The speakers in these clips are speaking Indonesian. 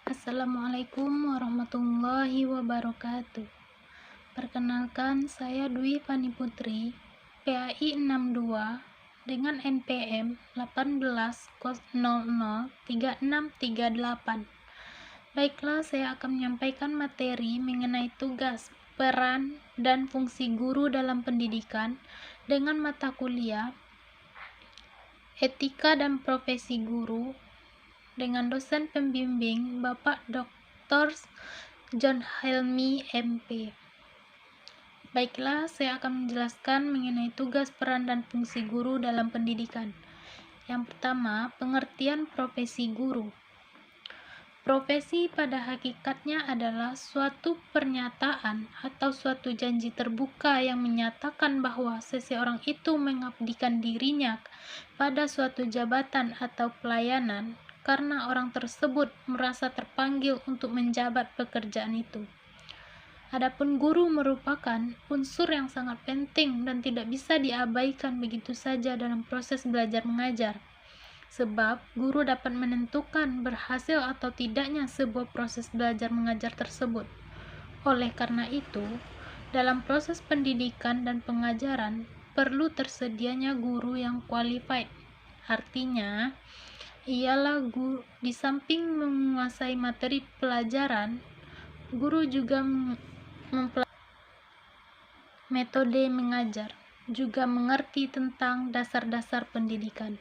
Assalamualaikum warahmatullahi wabarakatuh. Perkenalkan, saya Dwi Fani Putri, PAI 62 dengan NPM 18003638. Baiklah, saya akan menyampaikan materi mengenai tugas, peran, dan fungsi guru dalam pendidikan dengan mata kuliah Etika dan Profesi Guru dengan dosen pembimbing Bapak Dr. John Helmy MP. Baiklah, saya akan menjelaskan mengenai tugas, peran, dan fungsi guru dalam pendidikan. Yang pertama, pengertian profesi guru. Profesi pada hakikatnya adalah suatu pernyataan atau suatu janji terbuka yang menyatakan bahwa seseorang itu mengabdikan dirinya pada suatu jabatan atau pelayanan karena orang tersebut merasa terpanggil untuk menjabat pekerjaan itu. Adapun guru merupakan unsur yang sangat penting dan tidak bisa diabaikan begitu saja dalam proses belajar mengajar. Sebab guru dapat menentukan berhasil atau tidaknya sebuah proses belajar mengajar tersebut. Oleh karena itu, dalam proses pendidikan dan pengajaran perlu tersedianya guru yang qualified. Artinya, ialah guru di samping menguasai materi pelajaran, guru juga mempelajari metode mengajar, juga mengerti tentang dasar-dasar pendidikan.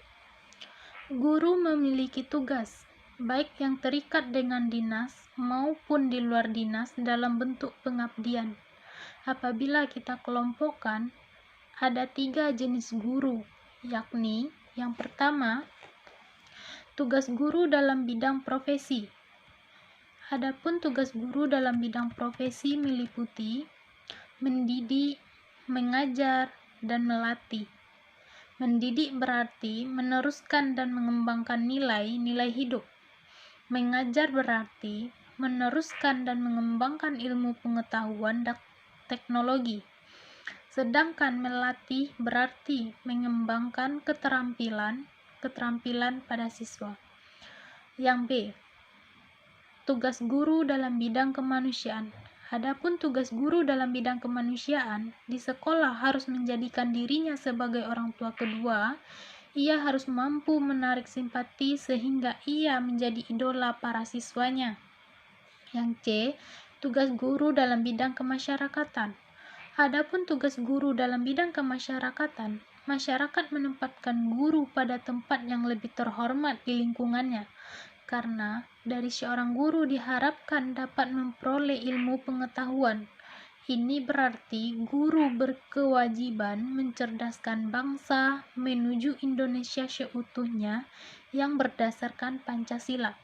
Guru memiliki tugas, baik yang terikat dengan dinas maupun di luar dinas dalam bentuk pengabdian. Apabila kita kelompokkan, ada 3 jenis guru, yakni yang pertama, tugas guru dalam bidang profesi. Adapun tugas guru dalam bidang profesi meliputi mendidik, mengajar, dan melatih. Mendidik berarti meneruskan dan mengembangkan nilai-nilai hidup. Mengajar berarti meneruskan dan mengembangkan ilmu pengetahuan dan teknologi. Sedangkan melatih berarti mengembangkan keterampilan pada siswa. Yang B, tugas guru dalam bidang kemanusiaan. Adapun tugas guru dalam bidang kemanusiaan, di sekolah harus menjadikan dirinya sebagai orang tua kedua. Ia harus mampu menarik simpati sehingga ia menjadi idola para siswanya. Yang C, tugas guru dalam bidang kemasyarakatan. Adapun tugas guru dalam bidang kemasyarakatan, masyarakat menempatkan guru pada tempat yang lebih terhormat di lingkungannya, karena dari seorang guru diharapkan dapat memperoleh ilmu pengetahuan. Ini berarti guru berkewajiban mencerdaskan bangsa menuju Indonesia seutuhnya yang berdasarkan Pancasila.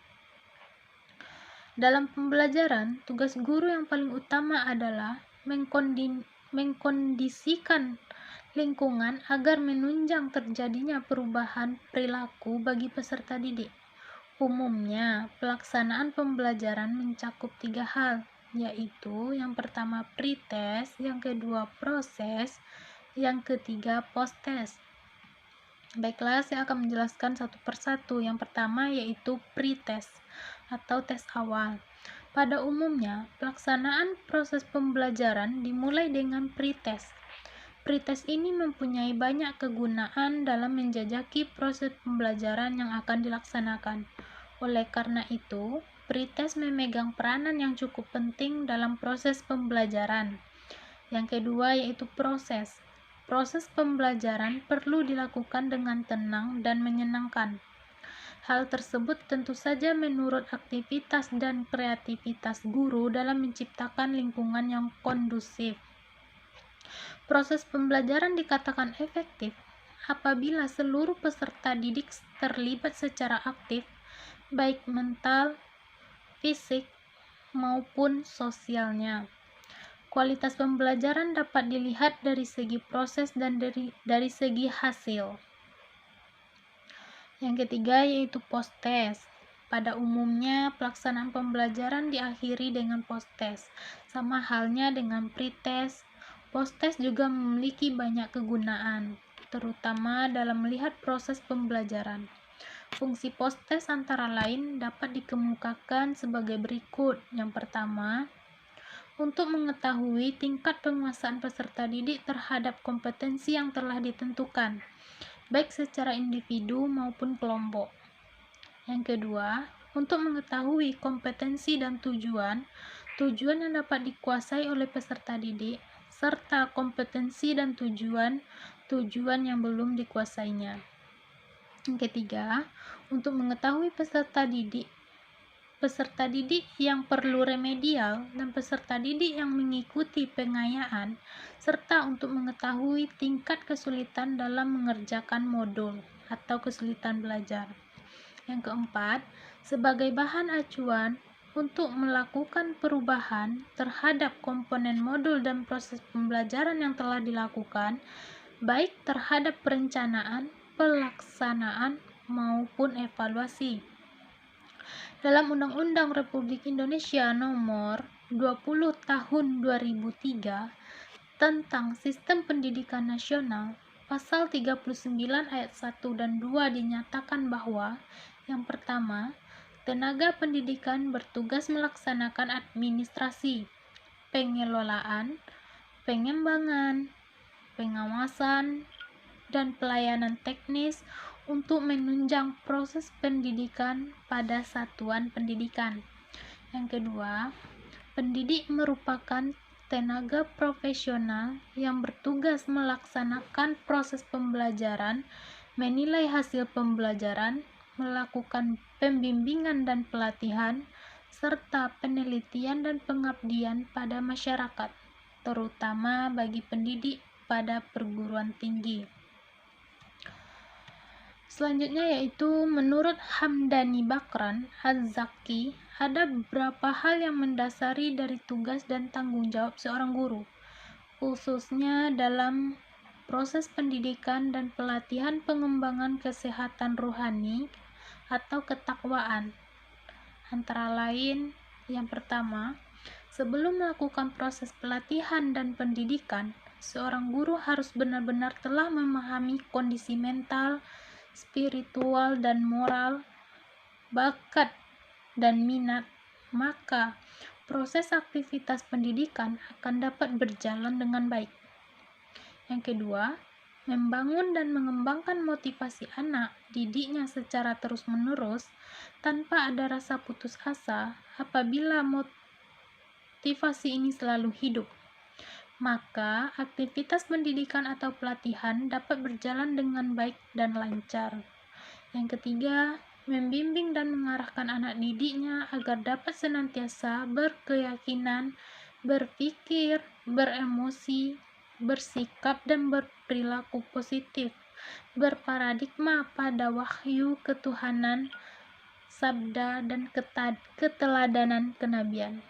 Dalam pembelajaran, tugas guru yang paling utama adalah mengkondisikan lingkungan agar menunjang terjadinya perubahan perilaku bagi peserta didik. Umumnya, pelaksanaan pembelajaran mencakup 3 hal, yaitu yang pertama pretest, yang kedua proses, yang ketiga post-test. Baiklah, saya akan menjelaskan satu persatu. Yang pertama yaitu pretest atau tes awal. Pada umumnya, pelaksanaan proses pembelajaran dimulai dengan pretest. Pretest ini mempunyai banyak kegunaan dalam menjajaki proses pembelajaran yang akan dilaksanakan. Oleh karena itu, pretest memegang peranan yang cukup penting dalam proses pembelajaran. Yang kedua yaitu proses. Proses pembelajaran perlu dilakukan dengan tenang dan menyenangkan. Hal tersebut tentu saja menurut aktivitas dan kreativitas guru dalam menciptakan lingkungan yang kondusif. Proses pembelajaran dikatakan efektif apabila seluruh peserta didik terlibat secara aktif, baik mental, fisik, maupun sosialnya. Kualitas pembelajaran dapat dilihat dari segi proses dan dari segi hasil. Yang ketiga yaitu post-test. Pada umumnya, pelaksanaan pembelajaran diakhiri dengan post-test. Sama halnya dengan pre-test, post-test juga memiliki banyak kegunaan, terutama dalam melihat proses pembelajaran. Fungsi post-test antara lain dapat dikemukakan sebagai berikut. Yang pertama, untuk mengetahui tingkat penguasaan peserta didik terhadap kompetensi yang telah ditentukan, baik secara individu maupun kelompok. Yang kedua, untuk mengetahui kompetensi dan tujuan yang dapat dikuasai oleh peserta didik, serta kompetensi dan tujuan yang belum dikuasainya. Yang ketiga, untuk mengetahui peserta didik yang perlu remedial dan peserta didik yang mengikuti pengayaan, serta untuk mengetahui tingkat kesulitan dalam mengerjakan modul atau kesulitan belajar. Yang keempat, sebagai bahan acuan untuk melakukan perubahan terhadap komponen modul dan proses pembelajaran yang telah dilakukan, baik terhadap perencanaan, pelaksanaan, maupun evaluasi. Dalam Undang-Undang Republik Indonesia Nomor 20 Tahun 2003 tentang Sistem Pendidikan Nasional, Pasal 39 ayat 1 dan 2 dinyatakan bahwa yang pertama, tenaga pendidikan bertugas melaksanakan administrasi, pengelolaan, pengembangan, pengawasan, dan pelayanan teknis untuk menunjang proses pendidikan pada satuan pendidikan. Yang kedua, pendidik merupakan tenaga profesional yang bertugas melaksanakan proses pembelajaran, menilai hasil pembelajaran, melakukan pembimbingan dan pelatihan, serta penelitian dan pengabdian pada masyarakat, terutama bagi pendidik pada perguruan tinggi. Selanjutnya yaitu menurut Hamdani Bakran Az-Zaki, ada beberapa hal yang mendasari dari tugas dan tanggung jawab seorang guru, khususnya dalam proses pendidikan dan pelatihan pengembangan kesehatan rohani atau ketakwaan. Antara lain, yang pertama, sebelum melakukan proses pelatihan dan pendidikan, seorang guru harus benar-benar telah memahami kondisi mental, spiritual dan moral, bakat dan minat, maka proses aktivitas pendidikan akan dapat berjalan dengan baik. Yang kedua, membangun dan mengembangkan motivasi anak didiknya secara terus-menerus tanpa ada rasa putus asa. Apabila motivasi ini selalu hidup, maka aktivitas pendidikan atau pelatihan dapat berjalan dengan baik dan lancar. Yang ketiga, membimbing dan mengarahkan anak didiknya agar dapat senantiasa berkeyakinan, berpikir, beremosi, bersikap dan berperilaku positif, berparadigma pada wahyu ketuhanan, sabda dan keteladanan kenabian.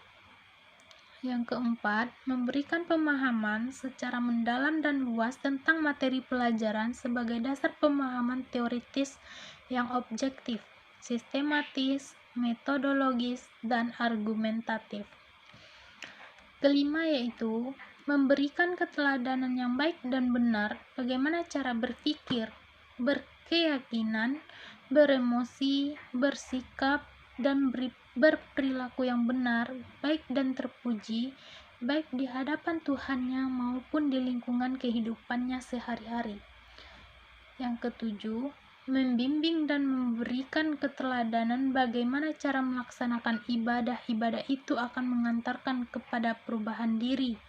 Yang keempat, memberikan pemahaman secara mendalam dan luas tentang materi pelajaran sebagai dasar pemahaman teoritis yang objektif, sistematis, metodologis, dan argumentatif. Kelima yaitu memberikan keteladanan yang baik dan benar bagaimana cara berpikir, berkeyakinan, beremosi, bersikap, dan berperilaku yang benar, baik dan terpuji, baik di hadapan Tuhannya maupun di lingkungan kehidupannya sehari-hari. Yang ketujuh, membimbing dan memberikan keteladanan bagaimana cara melaksanakan ibadah-ibadah itu akan mengantarkan kepada perubahan diri,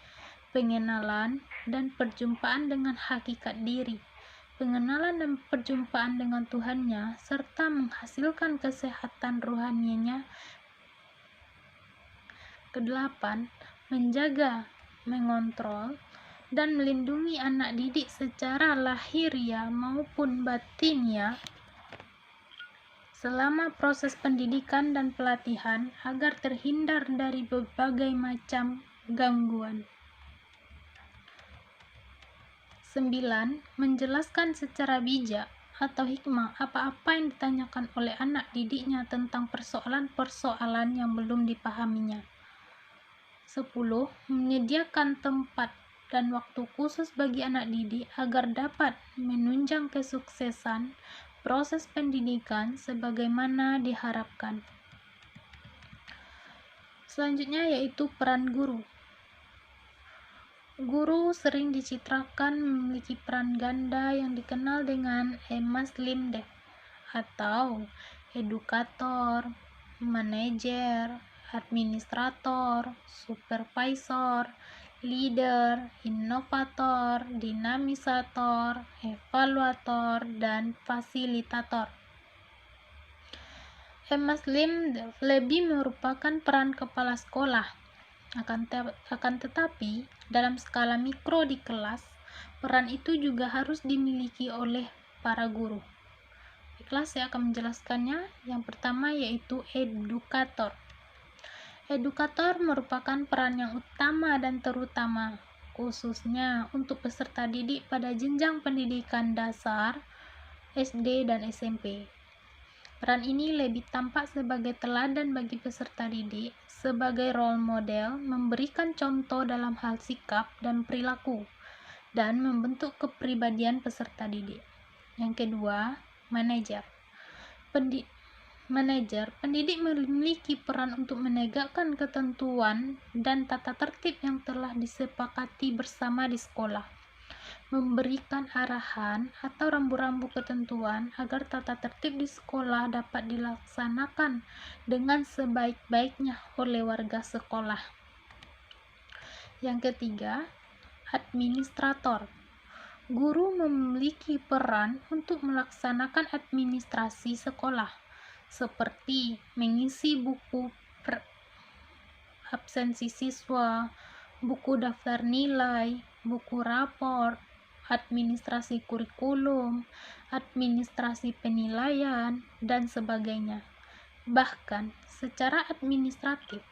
pengenalan dan perjumpaan dengan hakikat diri, pengenalan dan perjumpaan dengan Tuhannya, serta menghasilkan kesehatan rohaninya. Kedelapan, menjaga, mengontrol, dan melindungi anak didik secara lahiriah maupun batiniah selama proses pendidikan dan pelatihan agar terhindar dari berbagai macam gangguan. 9. Menjelaskan secara bijak atau hikmah apa-apa yang ditanyakan oleh anak didiknya tentang persoalan-persoalan yang belum dipahaminya. 10. Menyediakan tempat dan waktu khusus bagi anak didik agar dapat menunjang kesuksesan proses pendidikan sebagaimana diharapkan. Selanjutnya yaitu peran guru. Guru sering dicitrakan memiliki peran ganda yang dikenal dengan emas limdek atau edukator, manajer, administrator, supervisor, leader, inovator, dinamisator, evaluator, dan fasilitator. Emas limdek lebih merupakan peran kepala sekolah. Akan tetapi, dalam skala mikro di kelas, peran itu juga harus dimiliki oleh para guru. Baiklah, saya akan menjelaskannya. Yang pertama yaitu edukator. Edukator merupakan peran yang utama dan terutama, khususnya untuk peserta didik pada jenjang pendidikan dasar, SD, dan SMP. Peran ini lebih tampak sebagai teladan bagi peserta didik, sebagai role model, memberikan contoh dalam hal sikap dan perilaku, dan membentuk kepribadian peserta didik. Yang kedua, manajer. Pendidik memiliki peran untuk menegakkan ketentuan dan tata tertib yang telah disepakati bersama di sekolah, memberikan arahan atau rambu-rambu ketentuan agar tata tertib di sekolah dapat dilaksanakan dengan sebaik-baiknya oleh warga sekolah. Yang ketiga, administrator. Guru memiliki peran untuk melaksanakan administrasi sekolah, seperti mengisi buku absensi siswa, buku daftar nilai, buku rapor, administrasi kurikulum, administrasi penilaian, dan sebagainya. Bahkan, secara administratif,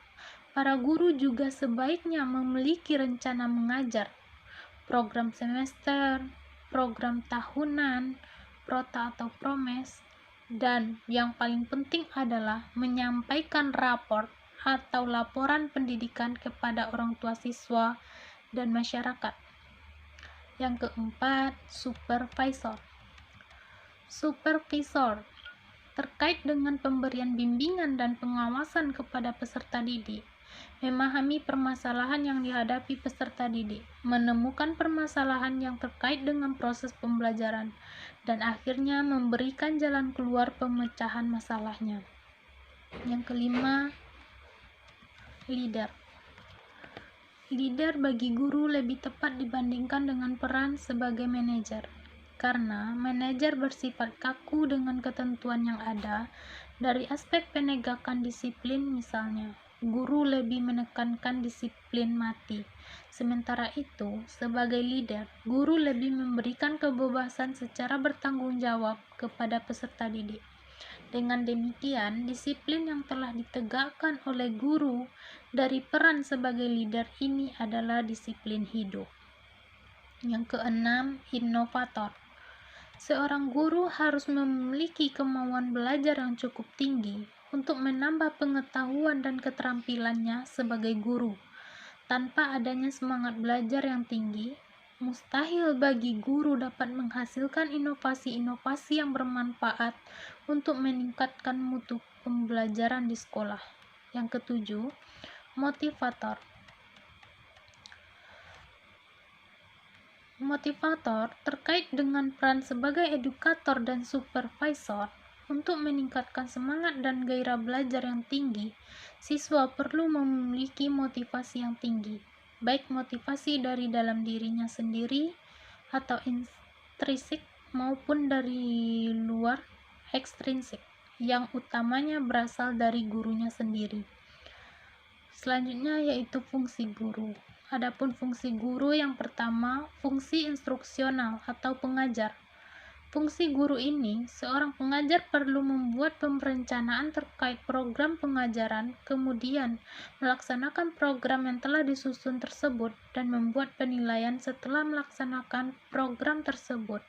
para guru juga sebaiknya memiliki rencana mengajar, program semester, program tahunan, prota atau promes, dan yang paling penting adalah menyampaikan rapor atau laporan pendidikan kepada orang tua siswa dan masyarakat. Yang keempat, supervisor. Supervisor terkait dengan pemberian bimbingan dan pengawasan kepada peserta didik, memahami permasalahan yang dihadapi peserta didik, menemukan permasalahan yang terkait dengan proses pembelajaran, dan akhirnya memberikan jalan keluar pemecahan masalahnya. Yang kelima, leader. Leader bagi guru lebih tepat dibandingkan dengan peran sebagai manajer, karena manajer bersifat kaku dengan ketentuan yang ada. Dari aspek penegakan disiplin misalnya, guru lebih menekankan disiplin mati. Sementara itu, sebagai leader, guru lebih memberikan kebebasan secara bertanggung jawab kepada peserta didik. Dengan demikian, disiplin yang telah ditegakkan oleh guru dari peran sebagai leader ini adalah disiplin hidup. Yang keenam, inovator. Seorang guru harus memiliki kemauan belajar yang cukup tinggi untuk menambah pengetahuan dan keterampilannya sebagai guru. Tanpa adanya semangat belajar yang tinggi, mustahil bagi guru dapat menghasilkan inovasi-inovasi yang bermanfaat untuk meningkatkan mutu pembelajaran di sekolah. Yang ketujuh, motivator. Motivator terkait dengan peran sebagai edukator dan supervisor. Untuk meningkatkan semangat dan gairah belajar yang tinggi, siswa perlu memiliki motivasi yang tinggi, baik motivasi dari dalam dirinya sendiri atau intrinsik maupun dari luar ekstrinsik, yang utamanya berasal dari gurunya sendiri. Selanjutnya yaitu fungsi guru. Adapun fungsi guru yang pertama, fungsi instruksional atau pengajar. Fungsi guru ini, seorang pengajar perlu membuat perencanaan terkait program pengajaran, kemudian melaksanakan program yang telah disusun tersebut, dan membuat penilaian setelah melaksanakan program tersebut.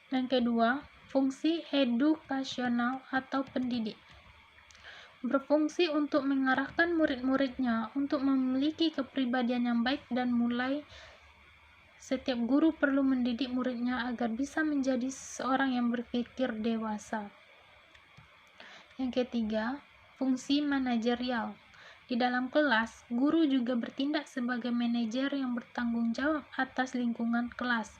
Yang kedua, fungsi edukasional atau pendidik. Berfungsi untuk mengarahkan murid-muridnya untuk memiliki kepribadian yang baik dan mulai Setiap guru perlu mendidik muridnya agar bisa menjadi seorang yang berpikir dewasa. Yang ketiga, fungsi manajerial. Di dalam kelas, guru juga bertindak sebagai manajer yang bertanggung jawab atas lingkungan kelas.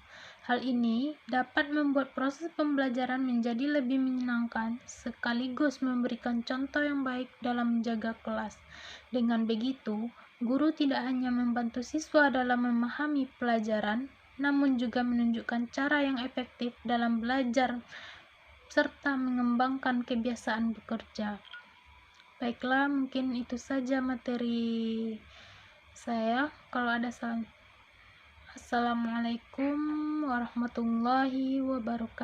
Hal ini dapat membuat proses pembelajaran menjadi lebih menyenangkan, sekaligus memberikan contoh yang baik dalam menjaga kelas. Dengan begitu, guru tidak hanya membantu siswa dalam memahami pelajaran, namun juga menunjukkan cara yang efektif dalam belajar serta mengembangkan kebiasaan bekerja. Baiklah, mungkin itu saja materi saya. Kalau ada salah, Assalamualaikum warahmatullahi wabarakatuh.